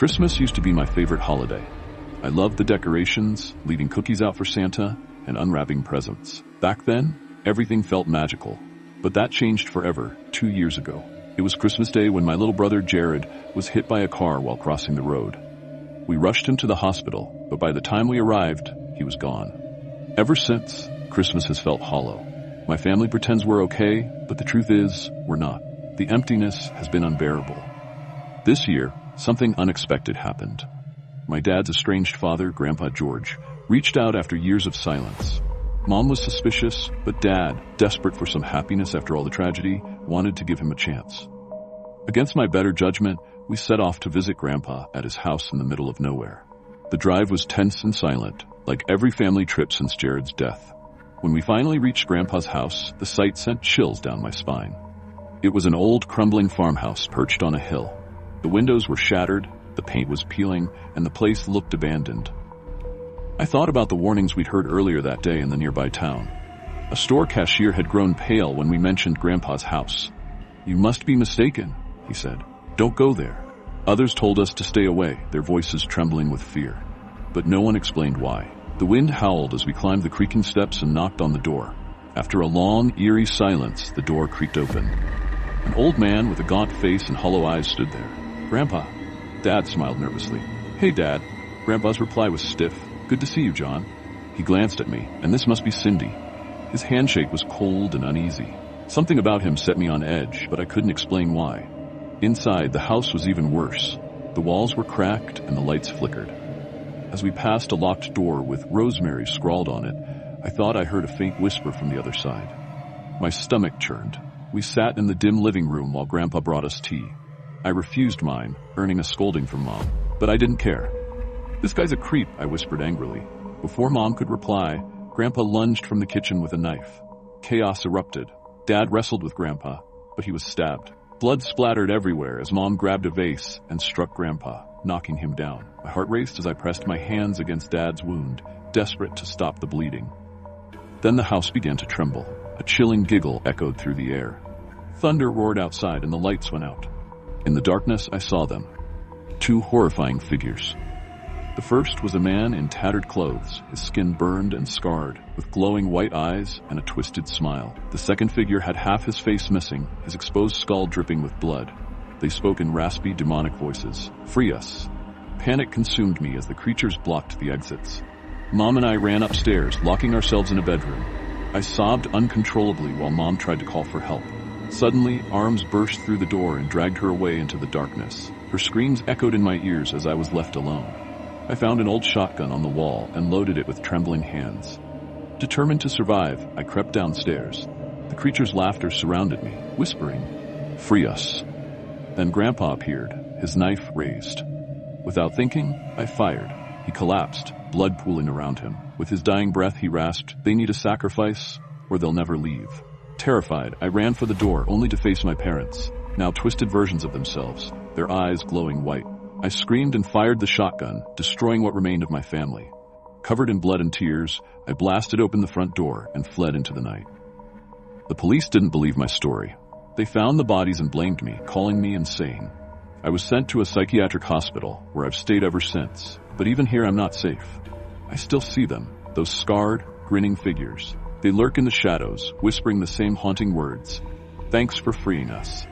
Christmas used to be my favorite holiday. I loved the decorations, leaving cookies out for Santa, and unwrapping presents. Back then, everything felt magical. But that changed forever, 2 years ago. It was Christmas Day when my little brother Jared was hit by a car while crossing the road. We rushed him to the hospital, but by the time we arrived, he was gone. Ever since, Christmas has felt hollow. My family pretends we're okay, but the truth is, we're not. The emptiness has been unbearable. This year, something unexpected happened. My dad's estranged father, Grandpa George, reached out after years of silence. Mom was suspicious, but Dad, desperate for some happiness after all the tragedy, wanted to give him a chance. Against my better judgment, we set off to visit Grandpa at his house in the middle of nowhere. The drive was tense and silent, like every family trip since Jared's death. When we finally reached Grandpa's house, the sight sent chills down my spine. It was an old, crumbling farmhouse perched on a hill. The windows were shattered, the paint was peeling, and the place looked abandoned. I thought about the warnings we'd heard earlier that day in the nearby town. A store cashier had grown pale when we mentioned Grandpa's house. "You must be mistaken," he said. "Don't go there." Others told us to stay away, their voices trembling with fear. But no one explained why. The wind howled as we climbed the creaking steps and knocked on the door. After a long, eerie silence, the door creaked open. An old man with a gaunt face and hollow eyes stood there. "Grandpa." Dad smiled nervously. "Hey, Dad." Grandpa's reply was stiff. "Good to see you, John." He glanced at me, and this must be Cindy. His handshake was cold and uneasy. Something about him set me on edge, but I couldn't explain why. Inside, the house was even worse. The walls were cracked and the lights flickered. As we passed a locked door with Rosemary scrawled on it, I thought I heard a faint whisper from the other side. My stomach churned. We sat in the dim living room while Grandpa brought us tea. I refused mine, earning a scolding from Mom, but I didn't care. "This guy's a creep," I whispered angrily. Before Mom could reply, Grandpa lunged from the kitchen with a knife. Chaos erupted. Dad wrestled with Grandpa, but he was stabbed. Blood splattered everywhere as Mom grabbed a vase and struck Grandpa, knocking him down. My heart raced as I pressed my hands against Dad's wound, desperate to stop the bleeding. Then the house began to tremble. A chilling giggle echoed through the air. Thunder roared outside and the lights went out. In the darkness, I saw them. 2 horrifying figures. The first was a man in tattered clothes, his skin burned and scarred, with glowing white eyes and a twisted smile. The second figure had half his face missing, his exposed skull dripping with blood. They spoke in raspy, demonic voices. "Free us." Panic consumed me as the creatures blocked the exits. Mom and I ran upstairs, locking ourselves in a bedroom. I sobbed uncontrollably while Mom tried to call for help. Suddenly, arms burst through the door and dragged her away into the darkness. Her screams echoed in my ears as I was left alone. I found an old shotgun on the wall and loaded it with trembling hands. Determined to survive, I crept downstairs. The creature's laughter surrounded me, whispering, "Free us." Then Grandpa appeared, his knife raised. Without thinking, I fired. He collapsed, blood pooling around him. With his dying breath, he rasped, "They need a sacrifice, or they'll never leave." Terrified, I ran for the door, only to face my parents, now twisted versions of themselves, their eyes glowing white. I screamed and fired the shotgun, destroying what remained of my family. Covered in blood and tears, I blasted open the front door and fled into the night. The police didn't believe my story. They found the bodies and blamed me, calling me insane. I was sent to a psychiatric hospital, where I've stayed ever since. But even here, I'm not safe. I still see them, those scarred, grinning figures. They lurk in the shadows, whispering the same haunting words. "Thanks for freeing us."